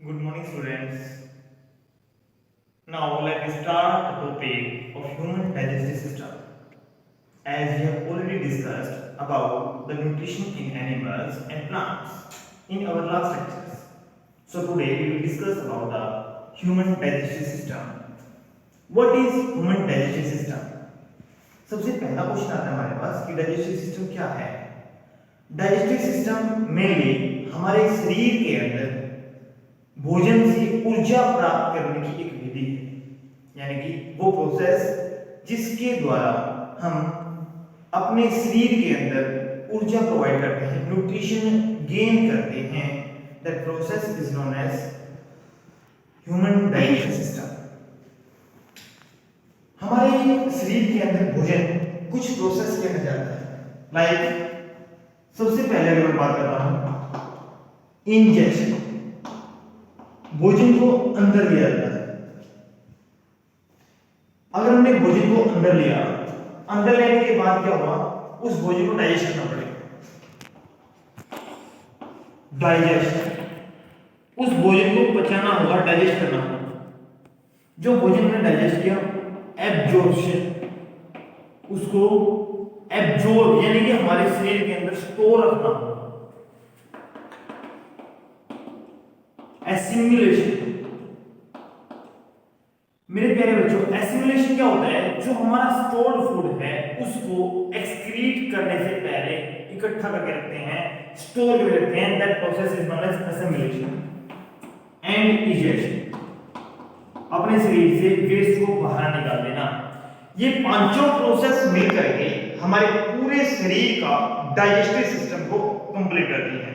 Good morning, students. Now let us start the topic of human digestive system. As we have already discussed about the nutrition in animals and plants in our last lectures. So today we will discuss about the human digestive system. What is human digestive system? सबसे पहला question आता है हमारे पास कि digestive system क्या है। Digestive system mainly हमारे शरीर के अंदर भोजन से ऊर्जा प्राप्त करने की एक विधि है, यानी कि वो प्रोसेस जिसके द्वारा हम अपने शरीर के अंदर ऊर्जा प्रोवाइड करते हैं, न्यूट्रिशन गेन करते हैं। That process is known as human digestive system. हमारे शरीर के अंदर भोजन कुछ प्रोसेस के अंदर जाता है। लाइक सबसे पहले अगर मैं बात करता हूं इंजेक्शन, भोजन को अंदर लिया जाता है। अगर हमने भोजन को अंदर लिया, अंदर लेने के बाद क्या होगा, उस भोजन को डाइजेस्ट करना पड़ेगा। डाइजेस्ट, उस भोजन को पचाना होगा, डाइजेस्ट करना होगा। जो भोजन हमने डाइजेस्ट किया, एब्जॉर्प्शन, उसको एब्जॉर्ब यानी कि हमारे शरीर के अंदर स्टोर रखना होगा। एसिमिलेशन, मेरे प्यारे बच्चों, एसिमिलेशन क्या होता है, जो हमारा स्टोर्ड फूड है उसको एक्सक्रीट करने से पहले इकट्ठा करके रखते हैं, स्टोर करके रखते हैं। That process is known as assimilation and ejection, अपने शरीर से वेस्ट को बाहर निकाल देना। ये पांचों प्रोसेस मिलकर के हमारे पूरे शरीर का डाइजेस्टिव सिस्टम को कंप्लीट करती है।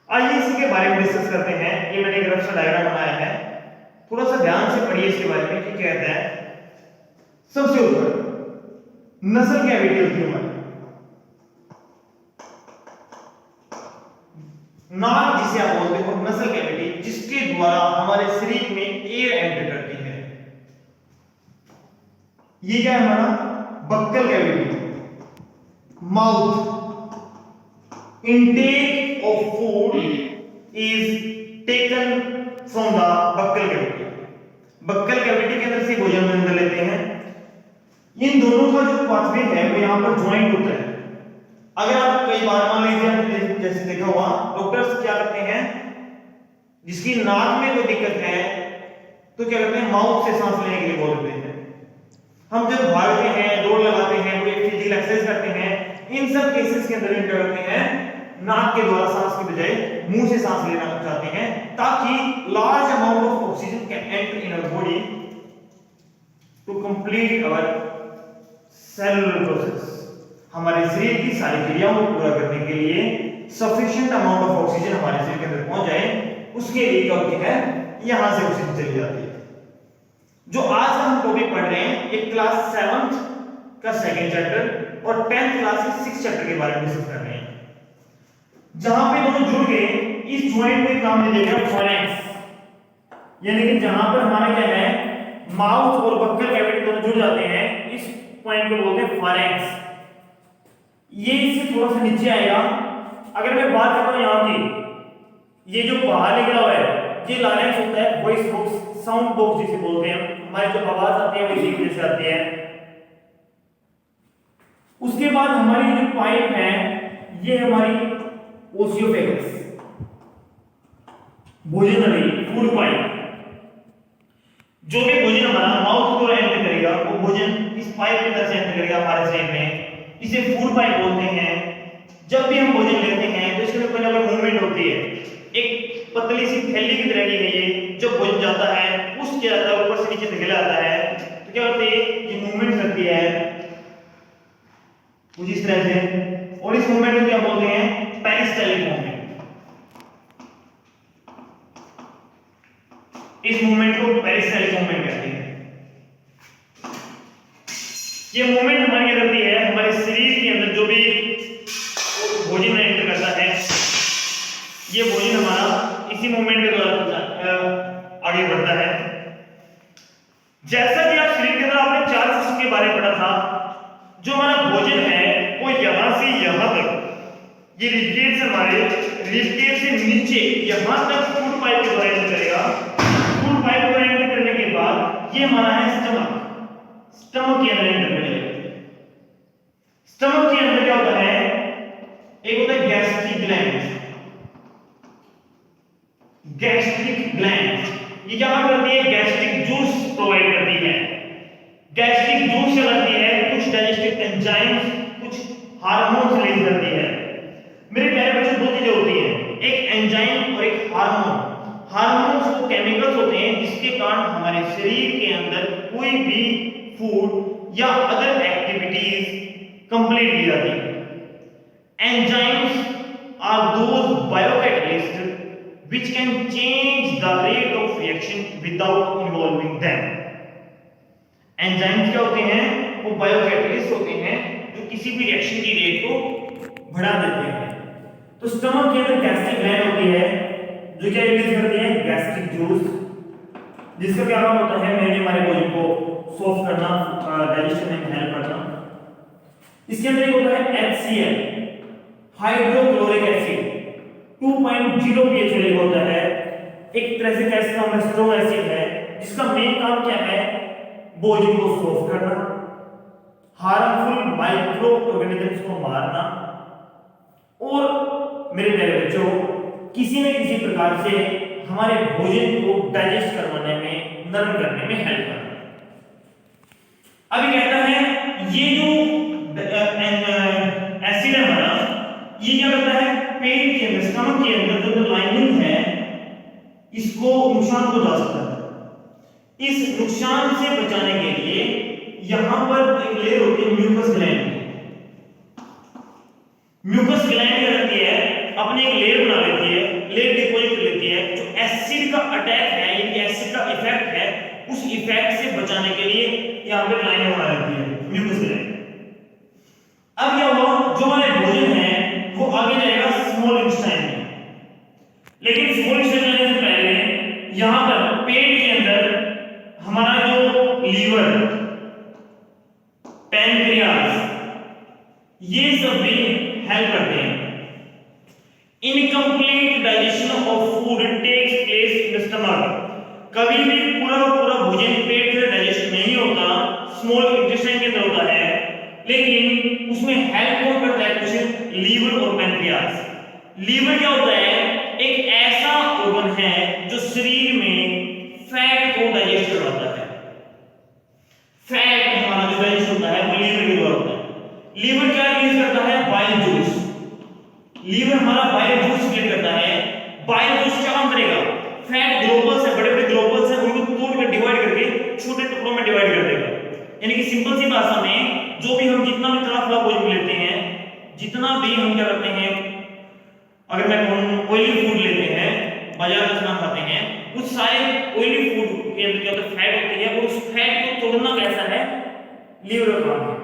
आइए इसी के बारे में डिस्कस करते हैं। ये मैंने एक रफ डायग्राम बनाया है, थोड़ा सा ध्यान से पढ़िए इसके बारे में कि क्या कहता है। सबसे ऊपर नसल कैविटी होती है हमारी, नाक जिसे आप बोलते हो, नसल कैविटी, जिसके द्वारा हमारे शरीर में एयर एंटर करती है। ये क्या है हमारा buccal cavity, mouth, intake of food is taken from the buccal cavity। Buccal cavity के अंदर से भोजन में अंदर लेते हैं। इन दोनों का जो पाथवे है वो यहाँ पर ज्वाइंट होता है। अगर आप कई बार मान लीजिए आपने जैसे देखा हुआ, डॉक्टर्स क्या करते हैं, जिसकी नाक में कोई दिक्कत है तो क्या करते हैं, माउथ से सांस लेने के लिए बोलते हैं। हम जब भागते हैं, दौड़ लगाते हैं, कोई फिजिकल एक्सरसाइज करते हैं, इन सब केसेस के अंदर क्या करते हैं, नाक के द्वारा सांस के बजाय मुंह से सांस लेना चाहते हैं, ताकि large amount of oxygen can enter in our body to complete our cellular process. हमारे शरीर की सारी क्रियाओं को पूरा करने के लिए सफिशिएंट अमाउंट ऑफ ऑक्सीजन हमारे शरीर के अंदर पहुंच जाए, उसके लिए क्या होती है, यहां से ऑक्सीजन चली जाती है। जो आज हम टॉपिक पढ़ रहे हैं, एक क्लास 7th का सेकंड चैप्टर और 10th क्लास के 6th चैप्टर के बारे में डिस्कस कर रहे हैं। जहां पे दोनों जुड़ गए, इस ज्वाइंट में नाम दे देगा फारेंक्स, यानी कि जहां पर हमारा क्या है, माउथ और बक्कल कैविटी दोनों जुड़ जाते हैं, इस पॉइंट को बोलते हैं फारेंक्स। ये इससे थोड़ा सा नीचे आएगा। अगर मैं बात करता हूं यहां की, ये जो बाहर निकला हुआ है ये लारेंक्स होता है, वॉइस बॉक्स, साउंड बॉक्स जिसे बोलते हैं। हमारी जो आवाज आती है वो इसी वजह से आती है। उसके बाद हमारी जो पाइप है, ये हमारी ओसियोफेगस, भोजन नली, फूड पाइप। जो भी भोजन हमारा माउथ को एंटर करेगा, वो भोजन इस पाइप के अंदर से एंटर करेगा हमारे शरीर में, इसे फूड पाइप बोलते हैं। जब भी हम भोजन लेते हैं तो इसके अंदर कोई ना कोई मूवमेंट होती है, एक पतली सी थैली की तरह की है ये। जब भोजन जाता है, पुश किया जाता है, ऊपर से नीचे धकेला जाता है, तो क्या होती है, ये मूवमेंट करती है कुछ इस तरह से, और इस मूवमेंट को क्या बोलते हैं, पेरिस्टाल्टिक मूवमेंट। इस मूवमेंट को पेरिस्टाल्टिक मूवमेंट कहते हैं। ये मूवमेंट हमारी क्या करती है, हमारे शरीर के अंदर जो भी भोजन में एंटर करता है, ये भोजन हमारा इसी मूवमेंट के द्वारा आगे बढ़ता है। जैसा कि आप शरीर के अंदर आपने 4 सिस्टम के बारे में पढ़ा था, जो हमारा भोजन है वो यहां से यहां तक, ये रिबकेज से हमारे रिबकेज से नीचे यहां तक फूड पाइप के द्वारा गैस्ट्रिक ग्लैंड, ये क्या करती है, गैस्ट्रिक जूस प्रोवाइड करती है। गैस्ट्रिक जूस क्या करती है, कुछ डाइजेस्टिव एंजाइम्स, कुछ हार्मोन्स रिलीज करती है। मेरे प्यारे बच्चों, दो चीजें होती हैं, एक एंजाइम और एक हार्मोन। हार्मोन्स वो केमिकल्स होते हैं जिसके कारण हमारे शरीर के अंदर कोई भी फूड या अदर एक्टिविटीज कंप्लीट की जाती है। Enzymes are those biocatalyst which can change the rate of reaction without involving them। Enzymes क्या होते हैं, वो बायोकैटलिस्ट होते हैं जो किसी भी रिएक्शन की रेट को बढ़ा देते हैं। तो स्टमक के अंदर गैस्ट्रिक ग्लैंड होती है जो क्या रिलीज करती है, गैस्ट्रिक जूस, जिसका क्या काम होता है, मेरे हमारे भोजन को सॉफ्ट करना, डाइजेशन में हेल्प करना। इसके अंदर एक होता है HCl, हाइड्रोक्लोरिक एसिड, 2.0 pH वाला होता है। एक तरह से कैसे नाम है, स्ट्रॉन्ग एसिड है, जिसका मेन काम क्या है, भोजन को सॉफ्ट करना, हार्मफुल माइक्रो ऑर्गेनिजम्स को मारना, और मेरे प्यारे बच्चों किसी न किसी प्रकार से हमारे भोजन को डाइजेस्ट करवाने में, नरम करने में हेल्प करना। अभी कहता है ये जो एसिड है हमारा, ये क्या करता है, पेट के अंदर, स्टमक के अंदर जो लाइनिंग है, इसको नुकसान पहुंचा सकता है। इस नुकसान से बचाने के लिए यहां पर एक लेयर होती है म्यूकस ग्लैंड। म्यूकस ग्लैंड क्या करती है, अपनी एक लेयर बना लेती है, लेयर डिपॉजिट कर लेती है। जो एसिड का अटैक है, यानी एसिड का इफेक्ट है, उस इफेक्ट से बचाने के लिए यहां पे लाइन बना लेती है म्यूकस ग्लैंड। अब क्या हुआ, जो हमारे भोजन है वो आगे जाएगा स्मॉल इंटेस्टाइन में, लेकिन स्मॉल इंटेस्टाइन जाने से पहले यहां पर पेट के अंदर हमारा जो लीवर, पैनक्रियास, ये सब भी हेल्प करते हैं। Incomplete digestion of food takes place in the stomach. कभी भी पूरा भोजन पेट से डाइजेस्ट नहीं होता, स्मॉल इंटेस्टाइन के अंदर होता है, लेकिन उसमें हेल्प कौन करता है, कुछ लीवर और पैनक्रियास। लीवर क्या होता है, एक ऐसा ऑर्गन है जो शरीर में फैट को डाइजेस्ट करवाता है। फैट हमारा जो डाइजेस्ट होता है वो लीवर के द्वारा होता है। लीवर क्या रिलीज करता है, बाइल जूस। लीवर हमारा बाइल जूस रिलीज करता है। बाइल जूस क्या काम करेगा, फैट ग्लोबल्स है, बड़े-बड़े ग्लोबल्स है, उनको तोड़कर डिवाइड करके छोटे टुकड़ों में डिवाइड कर देगा। यानी कि सिंपल सी भाषा में, जो भी हम जितना भी तला फला भोजन लेते हैं, जितना भी हम क्या करते हैं, अगर मैं कहूं ऑयली फूड लेते हैं, बाजार का खाना खाते हैं, उस सारे ऑयली फूड के अंदर क्या होता है, फैट होती है, और उस फैट को तोड़ना कैसा है, लीवर का काम है।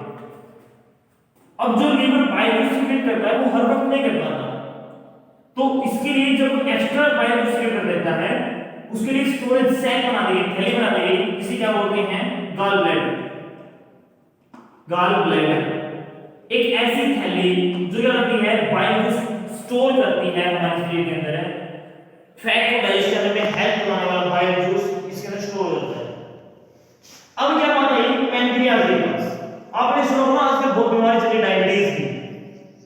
अब जो लीवर बाइल सीक्रेट करता है वो हर वक्त नहीं कर पाता, तो इसके लिए जब एक्स्ट्रा बाइल सीक्रेट कर देता है, उसके लिए स्टोरेज सैक बना देगी, थैली बना देगी, इसे क्या बोलते हैं, गॉल ब्लैडर। गॉल ब्लैडर एक ऐसी थैली जो क्या करती है, बाइल को स्टोर करती है हमारे शरीर के अंदर, फैट को डाइजेस्ट करने में हेल्प करने वाला बाइल जूस इसके अंदर स्टोर होता है। अब क्या बात आई पैनक्रियास के पास। आपने सुना होगा आजकल बहुत बीमारी चली डायबिटीज की,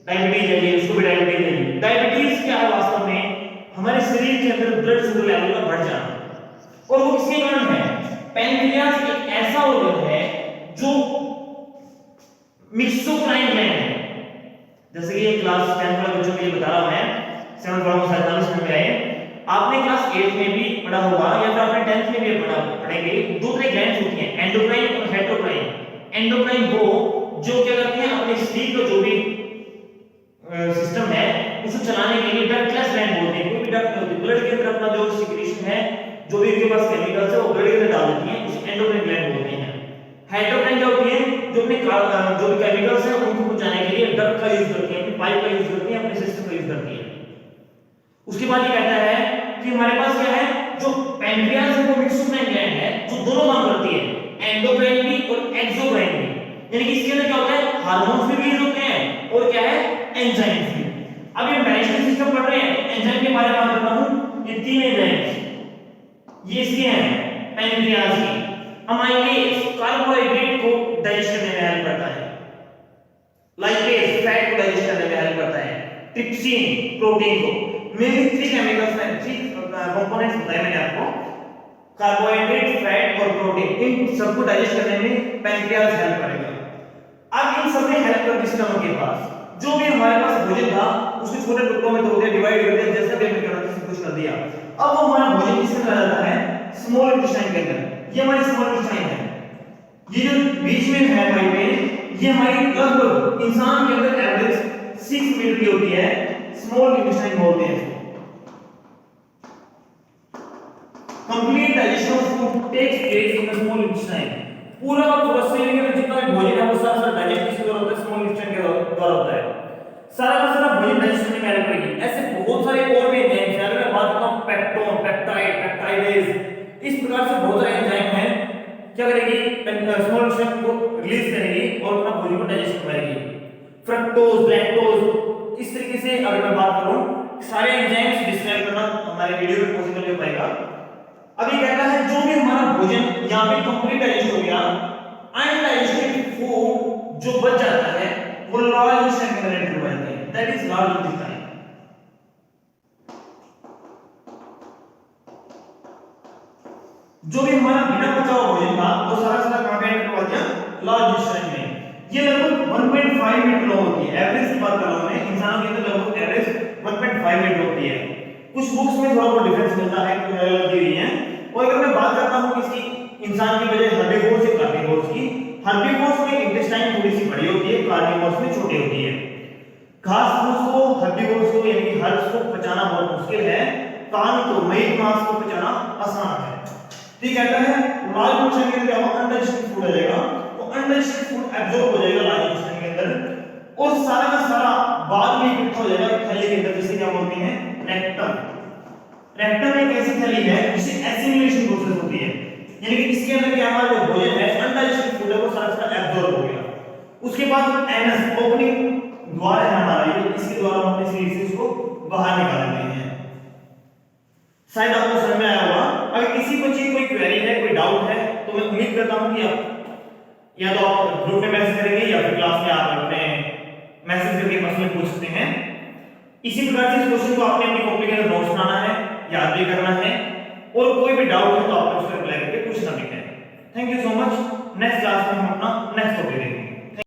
डायबिटीज है ये, उसको भी डायबिटीज है। डायबिटीज क्या है, वास्तव में हमारे शरीर के अंदर ब्लड शुगर लेवल का बढ़ जाना, और वो किसके कारण है, पैनक्रियास एक ऐसा ऑर्गन है जो मिक्सोक्राइन ग्लैंड है। जैसे कि ये क्लास 10 वाले बच्चों के लिए बता रहा मैं, 7 वालों को 47 में आए, आपने क्लास 8 में भी पढ़ा होगा या फिर आपने 10th में भी पढ़ेंगे, दो तरह ग्लैंड्स होती हैं, एंडोक्राइन और हेटेरोक्राइन। एंडोक्राइन वो जो क्या करते हैं, अपने शरीर का जो भी सिस्टम है उसको चलाने के लिए डक्टलेस ग्लैंड बोलते हैं। कोई भी डक्ट नहीं होती, ब्लड के अंदर अपना जो सिक्रीशन है, जो भी इनके पास केमिकल्स है, वो ब्लड के अंदर डाल देती हैं, उसे एंडोक्राइन ग्लैंड बोलते हैं। हेटेरोक्राइन क्या होती है, जो अपने जो भी केमिकल्स है उनको पहुंचाने के लिए डक्ट का यूज करती है, अपनी पाइप का यूज करती है, अपने सिस्टम का यूज करती है। उसके बाद ये कहता है कि हमारे पास क्या है, जो पैनक्रियास है वो मिक्सोक्राइन ग्लैंड है, जो दोनों काम करती है, एंडोक्राइन भी और एक्सोक्राइन भी। यानी कि इसके अंदर क्या होता है, हार्मोन्स भी रिलीज होते हैं और क्या है, एंजाइम्स भी। अब ये डाइजेस्टिव सिस्टम पढ़ रहे हैं, एंजाइम के बारे में बात करता हूं। ये तीन एंजाइम्स, ये इसके हैं पैनक्रियास की। अमाइलेज कार्बोहाइड्रेट को डाइजेस्ट करने में हेल्प करता है, लाइपेज फैट को डाइजेस्ट करने में हेल्प करता है, ट्रिप्सिन प्रोटीन को। मेनली 3 केमिकल्स हैं, 3 कंपोनेंट्स बताए मैंने आपको, कार्बोहाइड्रेट, फैट और प्रोटीन, इन सबको डाइजेस्ट करने में पैंक्रियाज हेल्प करेगा। अब इन सब ने हेल्प कर दी स्टमक के पास, जो भी हमारे पास भोजन था उसको छोटे टुकड़ों में तोड़ दिया, डिवाइड कर दिया, जैसा भी हमने करना था सब कुछ कर दिया। अब वो हमारा भोजन किसमें चला जाता है, स्मॉल इंटेस्टाइन के अंदर। ये हमारी स्मॉल इंटेस्टाइन है, ये जो बीच में है हमारी पेट, ये हमारी लगभग इंसान के अंदर एवरेज 6 मीटर की होती है, स्मॉल इंटेस्टाइन बोलते हैं इसको। Complete digestion of food takes place in the small intestine. पूरा का पूरा शरीर के अंदर जितना भी भोजन है वो सारा डाइजेस्ट किसके द्वारा होता है, स्मॉल इंटेस्टाइन के द्वारा होता है। सारा का सारा भोजन डाइजेस्ट करने में हेल्प करेगी। ऐसे बहुत सारे और भी एंजाइम्स हैं, अगर मैं बात करता हूं पेप्टोन, पेप्टाइड, पेप्टाइडेज, इस प्रकार से बहुत सारे एंजाइम हैं, क्या करेगी, स्मॉल इंटेस्टाइन को रिलीज करेगी और अपना भोजन को डाइजेस्ट करवाएगी। फ्रक्टोज, लैक्टोज, इस तरीके से अगर मैं बात करूं सारे एंजाइम्स डिस्क्राइब करना हमारे वीडियो में पॉसिबल हो पाएगा। अभी कहता है जो भी हमारा भोजन यहां पे कंप्लीट डाइजेस्ट हो गया, अनडाइजेस्टेड फूड जो बच जाता है वो लार्ज इंटेस्टाइन में एंटर हो जाता है, दैट इज लार्ज इंटेस्टाइन। जो भी हमारा बिना पचा हुआ भोजन था वो सारा कहां पे एंटर हो गया, लार्ज इंटेस्टाइन में। ये लगभग 1.5 मीटर लॉन्ग होती है, एवरेज की बात कर रहा हूं मैं, इंसानों के अंदर लगभग एवरेज 1.5 मीटर होती है। कुछ बुक्स में थोड़ा बहुत डिफरेंस मिलता है, दी हुई है। और अगर मैं बात करता हूं किसी इंसान की वजह हर्बीवोर से कार्निवोर्स की, हर्बीवोर्स में इंटेस्टाइन थोड़ी सी बड़ी होती है, कार्निवोर्स में छोटी होती है। घास फूस को, हर्बीवोर्स को यानी हर्ब्स को पचाना बहुत मुश्किल है, कान को, मीट मांस को पचाना आसान है। ठीक कहता है लार्ज इंटेस्टाइन के अंदर क्या अनडाइजेस्टेड फूड आ जाएगा, तो अनडाइजेस्टेड फूड एब्जॉर्ब हो जाएगा लार्ज इंटेस्टाइन के अंदर और सारा का सारा बाद में इकट्ठा हो जाएगा थैली के अंदर, जिसे क्या बोलते हैं, रेक्टम। रेक्टम एक ऐसी थैली है जिससे एसिमिलेशन प्रोसेस होती है, यानी कि इसके अंदर क्या हमारा जो भोजन है अनडाइजेस्टेड फूड है वो सारा एब्जॉर्ब हो गया। उसके बाद एनस, ओपनिंग द्वार है हमारा, ये इसके द्वारा हम अपने शरीर से इसको बाहर निकालते हैं। शायद आपको समझ में आया होगा। अगर किसी को चीज कोई क्वेरी है, कोई डाउट है, तो मैं उम्मीद करता हूं कि आप या तो आप ग्रुप में मैसेज करेंगे या फिर क्लास में आप अपने मैसेज करके पर्सनली पूछ सकते हैं। इसी प्रकार से इस क्वेश्चन को आपने अपनी कॉपी के अंदर नोट्स बनाना है, याद भी करना है, और कोई भी डाउट है तो आप उसका रिप्लाई करके पूछना भी है। Thank you so much. Next class में हम अपना नेक्स्ट टॉपिक देखेंगे।